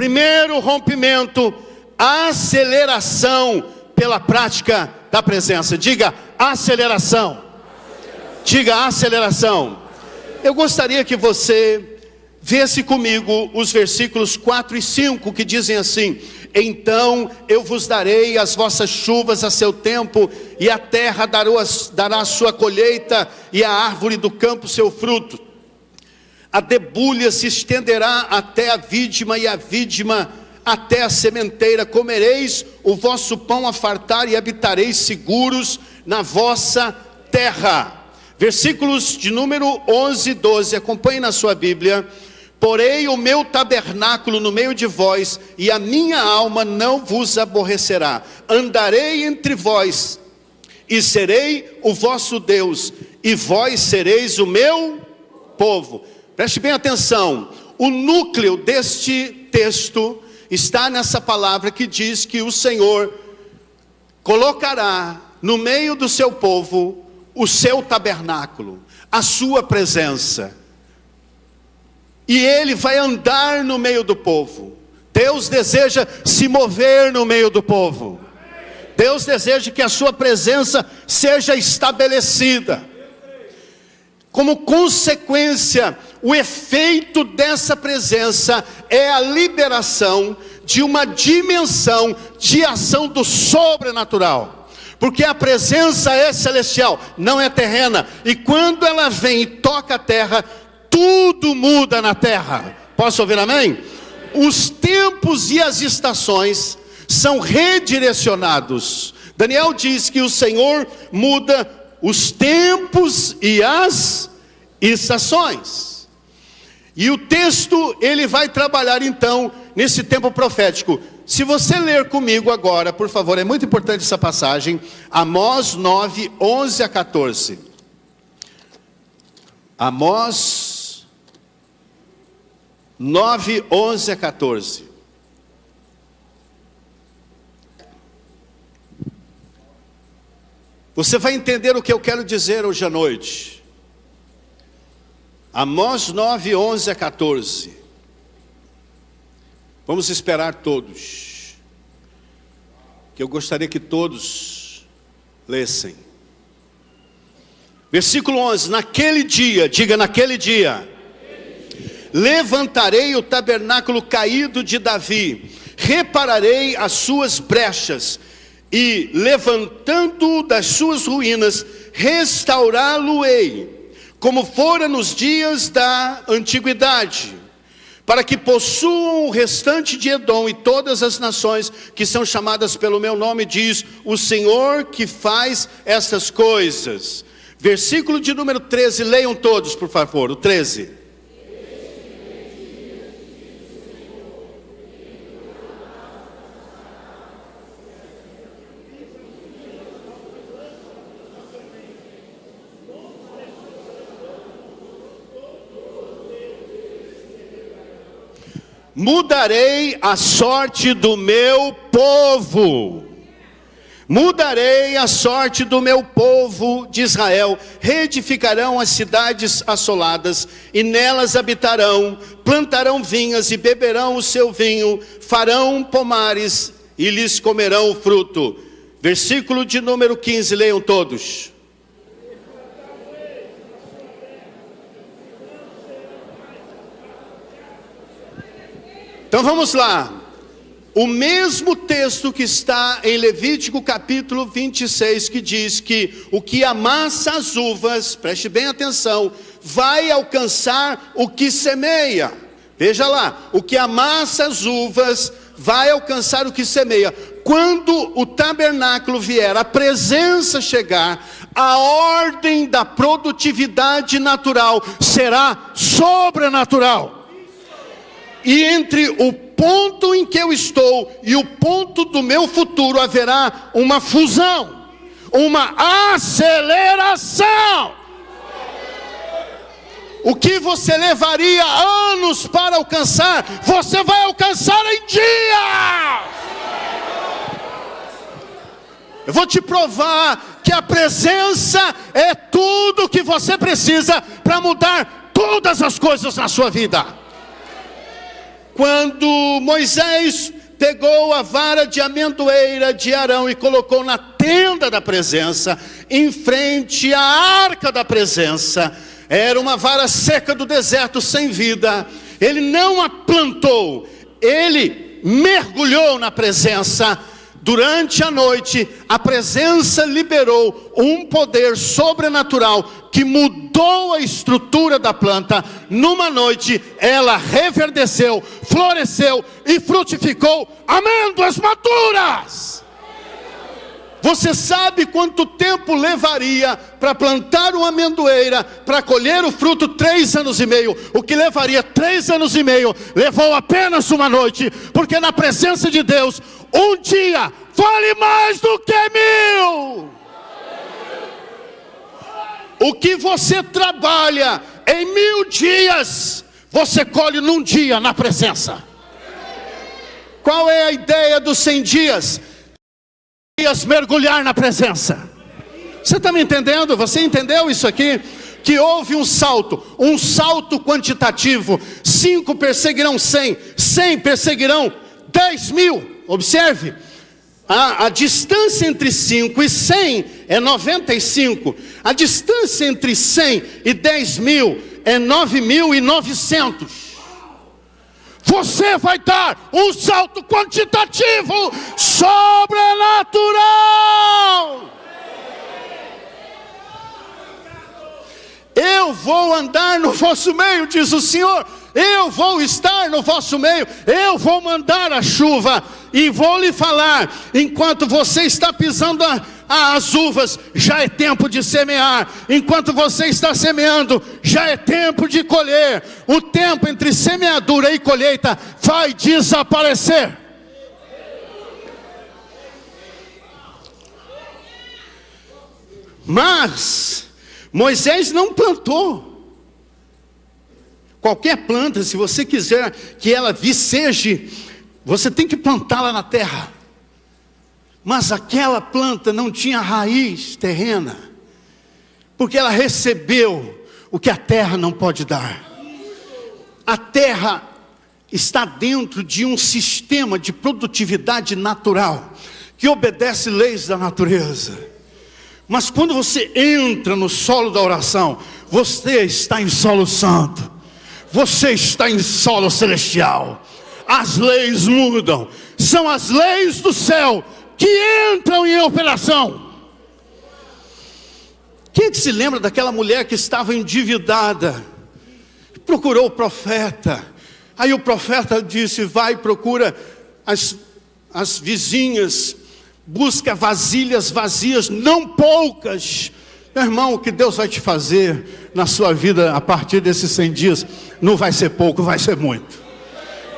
Primeiro rompimento, aceleração pela prática da presença. Diga aceleração. Diga aceleração. Eu gostaria que você visse comigo os versículos 4 e 5 que dizem assim: então eu vos darei as vossas chuvas a seu tempo, e a terra dará a sua colheita, e a árvore do campo seu fruto. A debulha se estenderá até a vídima, e a vídima até a sementeira. Comereis o vosso pão a fartar, e habitareis seguros na vossa terra. Versículos de número 11 e 12, acompanhe na sua Bíblia. Porei o meu tabernáculo no meio de vós, e a minha alma não vos aborrecerá. Andarei entre vós, e serei o vosso Deus, e vós sereis o meu povo. Preste bem atenção, o núcleo deste texto está nessa palavra que diz que o Senhor colocará no meio do seu povo o seu tabernáculo, a sua presença. E Ele vai andar no meio do povo. Deus deseja se mover no meio do povo. Deus deseja que a sua presença seja estabelecida. Como consequência, o efeito dessa presença é a liberação de uma dimensão de ação do sobrenatural. Porque a presença é celestial, não é terrena. E quando ela vem e toca a terra, tudo muda na terra. Posso ouvir amém? Os tempos e as estações são redirecionados. Daniel diz que o Senhor muda os tempos e as estações. E o texto, ele vai trabalhar então nesse tempo profético. Se você ler comigo agora, por favor, é muito importante essa passagem, Amós 9, 11 a 14. Amós 9, 11 a 14. Você vai entender o que eu quero dizer hoje à noite. Amós 9, 11 a 14. Vamos esperar todos, que eu gostaria que todos lessem. Versículo 11, naquele dia, diga naquele dia, levantarei o tabernáculo caído de Davi, repararei as suas brechas, e levantando-o das suas ruínas, restaurá-lo-ei, como fora nos dias da antiguidade, para que possuam o restante de Edom e todas as nações que são chamadas pelo meu nome, diz o Senhor que faz essas coisas. Versículo de número 13, leiam todos por favor, o 13. Mudarei a sorte do meu povo. Mudarei a sorte do meu povo de Israel. Reedificarão as cidades assoladas, e nelas habitarão. Plantarão vinhas e beberão o seu vinho. Farão pomares e lhes comerão o fruto. Versículo de número 15, leiam todos. Então vamos lá, o mesmo texto que está em Levítico capítulo 26, que diz que o que amassa as uvas, preste bem atenção, vai alcançar o que semeia. Veja lá, o que amassa as uvas vai alcançar o que semeia. Quando o tabernáculo vier, a presença chegar, a ordem da produtividade natural será sobrenatural. E entre o ponto em que eu estou e o ponto do meu futuro haverá uma fusão, uma aceleração. O que você levaria anos para alcançar, você vai alcançar em dias. Eu vou te provar que a presença é tudo que você precisa para mudar todas as coisas na sua vida. Quando Moisés pegou a vara de amendoeira de Arão e colocou na tenda da presença, em frente à arca da presença, era uma vara seca do deserto, sem vida. Ele não a plantou, ele mergulhou na presença. Durante a noite, a presença liberou um poder sobrenatural que mudou a estrutura da planta. Numa noite, ela reverdeceu, floresceu e frutificou amêndoas maduras. Você sabe quanto tempo levaria para plantar uma amendoeira, para colher o fruto? 3 anos e meio. O que levaria 3 anos e meio, levou apenas uma noite, porque na presença de Deus, um dia vale mais do que 1000. O que você trabalha em 1000 dias, você colhe num dia na presença. Qual é a ideia dos 100 dias? Mergulhar na presença. Você está me entendendo? Você entendeu isso aqui? Que houve um salto quantitativo. 5 perseguirão 100, 100 perseguirão 10.000. Observe, a distância entre 5 e 100 é 95. A distância entre 100 e 10.000 é 9.900. Você vai dar um salto quantitativo sobrenatural. Eu vou andar no vosso meio, diz o Senhor. Eu vou estar no vosso meio. Eu vou mandar a chuva e vou lhe falar. Enquanto você está pisando as uvas, já é tempo de semear. Enquanto você está semeando, já é tempo de colher. O tempo entre semeadura e colheita vai desaparecer. Mas Moisés não plantou. Qualquer planta, se você quiser que ela viceje, você tem que plantá-la na terra. Mas aquela planta não tinha raiz terrena, porque ela recebeu o que a terra não pode dar. A terra está dentro de um sistema de produtividade natural, que obedece leis da natureza. Mas quando você entra no solo da oração, você está em solo santo. Você está em solo celestial. As leis mudam. São as leis do céu que entram em operação. Quem é que se lembra daquela mulher que estava endividada? Procurou o profeta. Aí o profeta disse: vai, procura as vizinhas, busca vasilhas vazias, não poucas. Meu irmão, o que Deus vai te fazer na sua vida a partir desses 100 dias, não vai ser pouco, vai ser muito.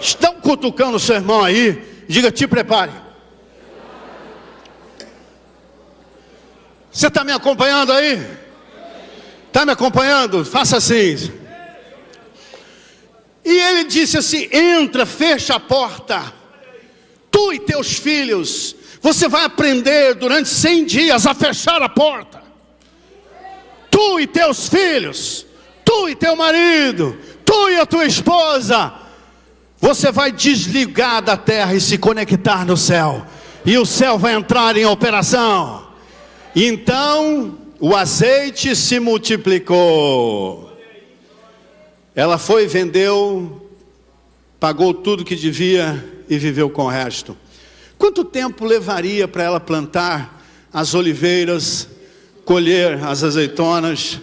Estão cutucando o seu irmão aí, diga: te prepare. Você está me acompanhando aí? Está me acompanhando? Faça assim. E ele disse assim: entra, fecha a porta. Tu e teus filhos, você vai aprender durante 100 dias a fechar a porta. Tu e teus filhos, tu e teu marido, tu e a tua esposa, você vai desligar da terra e se conectar no céu. E o céu vai entrar em operação. Então o azeite se multiplicou. Ela foi, vendeu, pagou tudo que devia e viveu com o resto. Quanto tempo levaria para ela plantar as oliveiras, colher as azeitonas,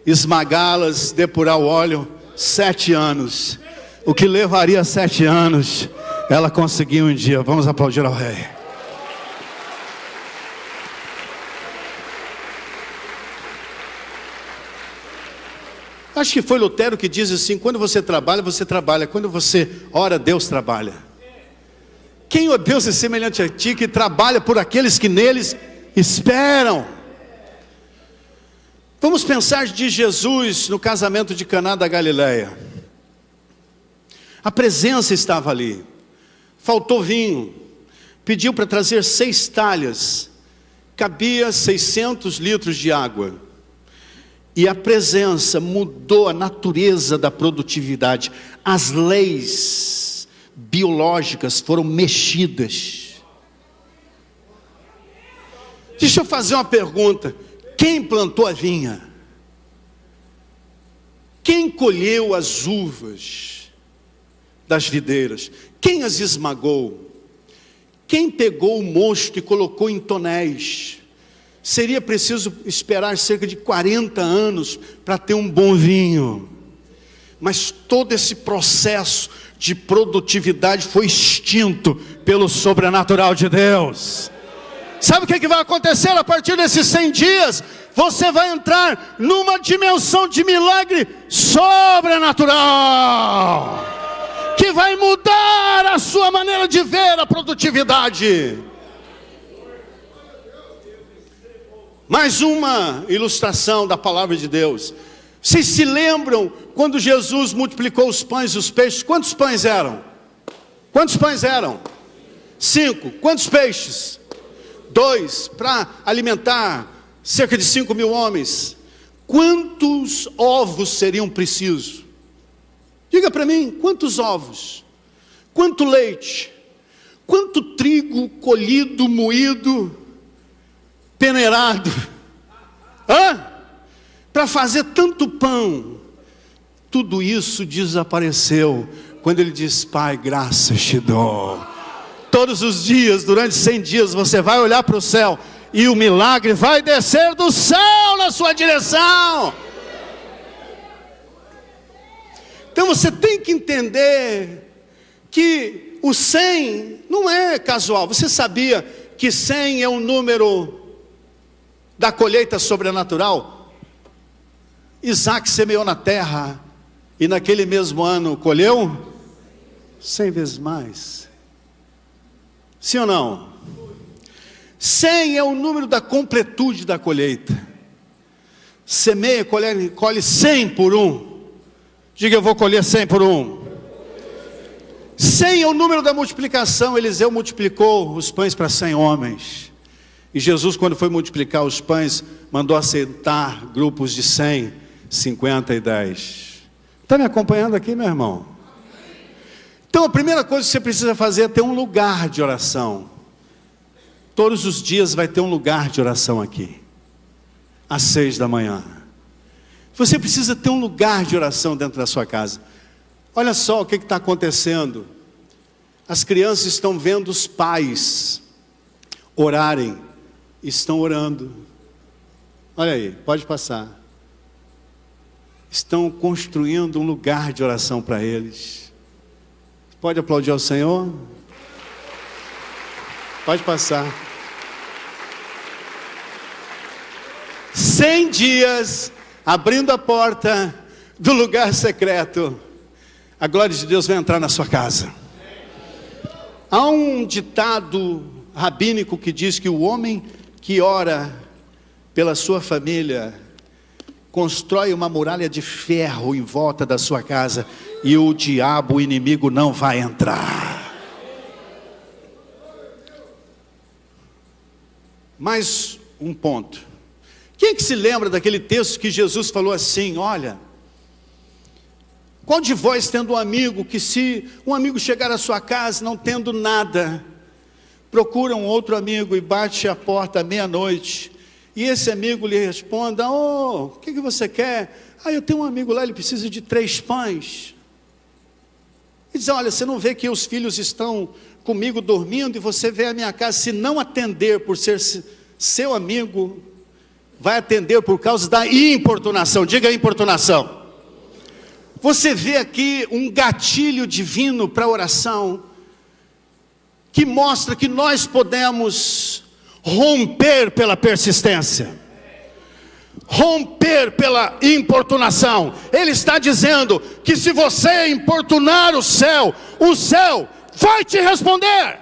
esmagá-las, depurar o óleo? 7 anos. O que levaria 7 anos, ela conseguiu um dia. Vamos aplaudir ao Rei. Acho que foi Lutero que diz assim: quando você trabalha, você trabalha. Quando você ora, Deus trabalha. Quem, ó Deus, é semelhante a ti, que trabalha por aqueles que neles esperam? Vamos pensar de Jesus no casamento de Caná da Galileia. A presença estava ali. Faltou vinho. Pediu para trazer 6 talhas. Cabia 600 litros de água. E a presença mudou a natureza da produtividade. As leis biológicas foram mexidas. Deixa eu fazer uma pergunta: quem plantou a vinha? Quem colheu as uvas das videiras? Quem as esmagou? Quem pegou o mosto e colocou em tonéis? Seria preciso esperar cerca de 40 anos para ter um bom vinho. Mas todo esse processo de produtividade foi extinto pelo sobrenatural de Deus. Sabe o que vai acontecer a partir desses 100 dias? Você vai entrar numa dimensão de milagre sobrenatural, que vai mudar a sua maneira de ver a produtividade. Mais uma ilustração da palavra de Deus. Vocês se lembram quando Jesus multiplicou os pães e os peixes? Quantos pães eram? Quantos pães eram? 5. Quantos peixes? 2, para alimentar cerca de 5.000 homens. Quantos ovos seriam precisos? Diga para mim, quantos ovos? Quanto leite? Quanto trigo colhido, moído, peneirado? Para fazer tanto pão. Tudo isso desapareceu quando ele diz: Pai, graças te dou. Todos os dias, durante 100 dias, você vai olhar para o céu e o milagre vai descer do céu na sua direção. Então você tem que entender que o 100 não é casual. Você sabia que 100 é um número da colheita sobrenatural? Isaac semeou na terra e naquele mesmo ano colheu 100 vezes mais. Sim ou não? 100 é o número da completude da colheita. Semeia, colhe 100 por um. Diga: eu vou colher 100 por um. 100 é o número da multiplicação. Eliseu multiplicou os pães para 100 homens. E Jesus, quando foi multiplicar os pães, mandou assentar grupos de 100, 50 e 10. Está me acompanhando aqui, meu irmão? Então a primeira coisa que você precisa fazer é ter um lugar de oração. Todos os dias vai ter um lugar de oração aqui, às 6 da manhã. Você precisa ter um lugar de oração dentro da sua casa. Olha só o que está acontecendo. As crianças estão vendo os pais orarem, estão orando. Olha aí, pode passar. Estão construindo um lugar de oração para eles. Pode aplaudir ao Senhor? Pode passar. 100 dias abrindo a porta do lugar secreto. A glória de Deus vai entrar na sua casa. Há um ditado rabínico que diz que o homem que ora pela sua família constrói uma muralha de ferro em volta da sua casa, e o diabo, o inimigo, não vai entrar. Mais um ponto. Quem é que se lembra daquele texto que Jesus falou assim: olha, qual de vós tendo um amigo, que se um amigo chegar à sua casa não tendo nada, procura um outro amigo e bate a porta à meia-noite, e esse amigo lhe responda: o que você quer? Eu tenho um amigo lá, ele precisa de 3 pães. E diz: olha, você não vê que os filhos estão comigo dormindo, e você vem à minha casa, se não atender por ser seu amigo, vai atender por causa da importunação. Diga importunação. Você vê aqui um gatilho divino para a oração, que mostra que nós podemos romper pela persistência, romper pela importunação. Ele está dizendo que se você importunar o céu vai te responder.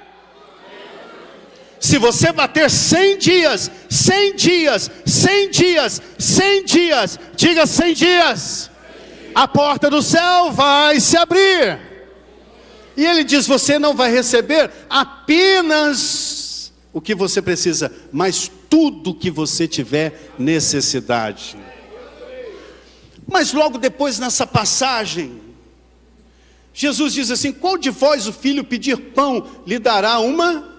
Se você bater 100 dias, 100 dias, 100 dias, 100 dias, diga 100 dias, a porta do céu vai se abrir. E ele diz: você não vai receber apenas o que você precisa, mas tudo que você tiver necessidade. Mas logo depois, nessa passagem, Jesus diz assim: qual de vós o filho pedir pão lhe dará uma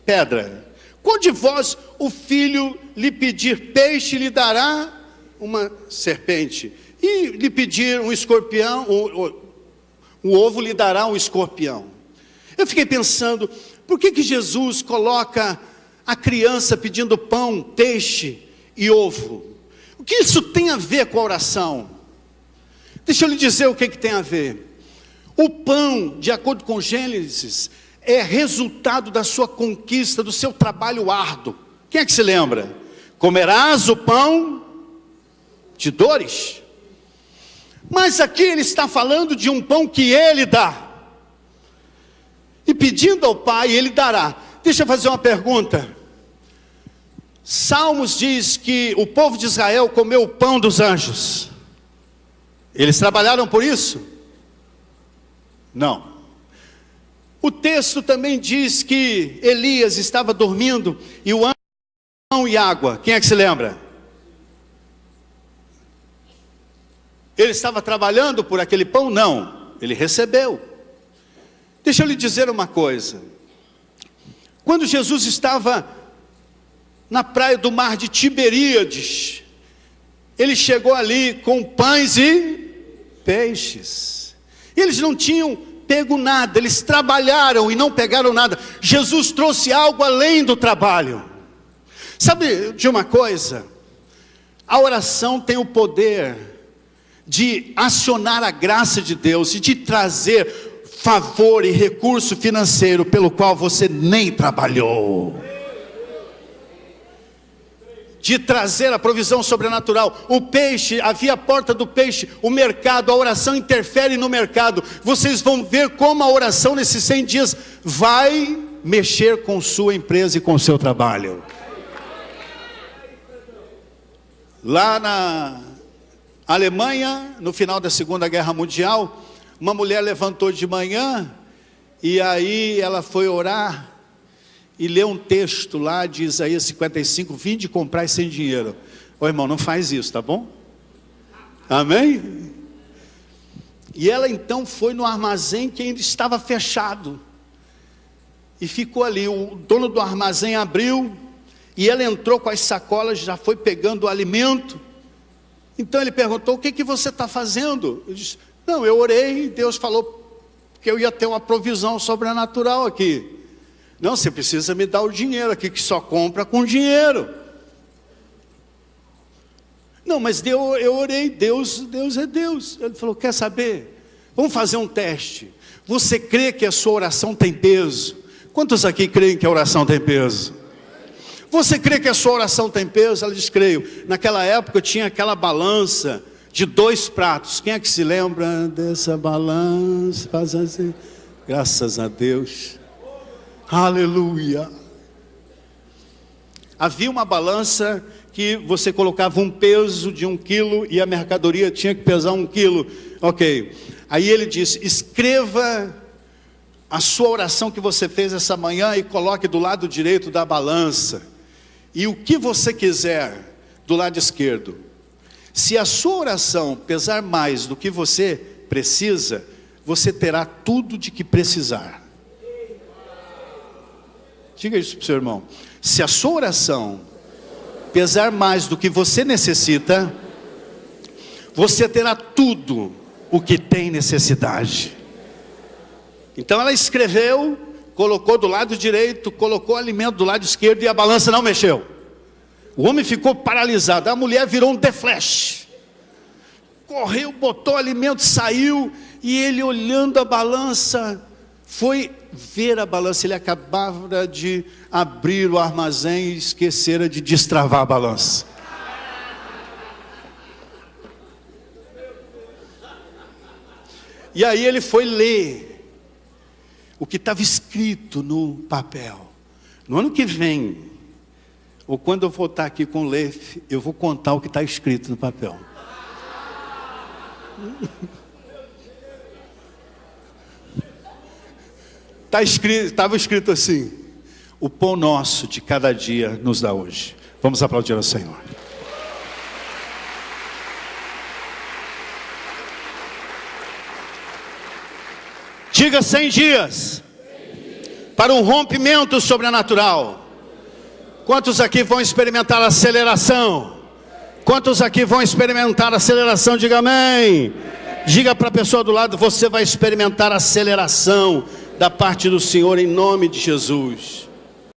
pedra? Qual de vós o filho lhe pedir peixe lhe dará uma serpente? E lhe pedir um escorpião, o ovo lhe dará um escorpião? Eu fiquei pensando, por que Jesus coloca a criança pedindo pão, peixe e ovo? O que isso tem a ver com a oração? Deixa eu lhe dizer o que tem a ver. O pão, de acordo com Gênesis, é resultado da sua conquista, do seu trabalho árduo. Quem é que se lembra? Comerás o pão de dores. Mas aqui ele está falando de um pão que ele dá. E pedindo ao Pai, ele dará. Deixa eu fazer uma pergunta. Salmos diz que o povo de Israel comeu o pão dos anjos. Eles trabalharam por isso? Não. O texto também diz que Elias estava dormindo e o anjo deu pão e água. Quem é que se lembra? Ele estava trabalhando por aquele pão? Não, ele recebeu. Deixa eu lhe dizer uma coisa. Quando Jesus estava na praia do mar de Tiberíades, ele chegou ali com pães e peixes. Eles não tinham pego nada, eles trabalharam e não pegaram nada. Jesus trouxe algo além do trabalho. Sabe de uma coisa? A oração tem o poder de acionar a graça de Deus e de trazer favor e recurso financeiro pelo qual você nem trabalhou. De trazer a provisão sobrenatural. O peixe, havia a porta do peixe, o mercado, a oração interfere no mercado. Vocês vão ver como a oração nesses 100 dias vai mexer com sua empresa e com o seu trabalho. Lá na Alemanha, no final da Segunda Guerra Mundial, uma mulher levantou de manhã e aí ela foi orar e leu um texto lá de Isaías 55, vinde comprar sem dinheiro. Ô irmão, não faz isso, tá bom? Amém? E ela então foi no armazém que ainda estava fechado. E ficou ali, o dono do armazém abriu, e ela entrou com as sacolas, já foi pegando o alimento. Então ele perguntou, o que você está fazendo? Eu disse, não, eu orei, e Deus falou que eu ia ter uma provisão sobrenatural aqui. Não, você precisa me dar o dinheiro aqui, que só compra com dinheiro. Não, mas eu orei, Deus é Deus. Ele falou, quer saber? Vamos fazer um teste. Você crê que a sua oração tem peso? Quantos aqui creem que a oração tem peso? Você crê que a sua oração tem peso? Ela diz, creio. Naquela época tinha aquela balança de 2 pratos. Quem é que se lembra dessa balança? Faz assim. Graças a Deus. Aleluia. Havia uma balança que você colocava um peso de 1 quilo e a mercadoria tinha que pesar 1 quilo. Ok. Aí ele disse, escreva a sua oração que você fez essa manhã e coloque do lado direito da balança. E o que você quiser do lado esquerdo. Se a sua oração pesar mais do que você precisa, você terá tudo de que precisar. Diga isso para o seu irmão. Se a sua oração pesar mais do que você necessita, você terá tudo o que tem necessidade. Então ela escreveu, colocou do lado direito, colocou o alimento do lado esquerdo e a balança não mexeu. O homem ficou paralisado, a mulher virou um The Flash. Correu, botou o alimento, saiu, e ele olhando a balança, foi ver a balança. Ele acabava de abrir o armazém e esquecera de destravar a balança. E aí ele foi ler o que estava escrito no papel. No ano que vem, ou quando eu voltar aqui com o Leif, eu vou contar o que está escrito no papel. Estava escrito assim: o pão nosso de cada dia nos dá hoje. Vamos aplaudir ao Senhor. Diga 100 dias. Para um rompimento sobrenatural. Quantos aqui vão experimentar aceleração? Quantos aqui vão experimentar aceleração? Diga amém. Diga para a pessoa do lado: você vai experimentar aceleração da parte do Senhor em nome de Jesus.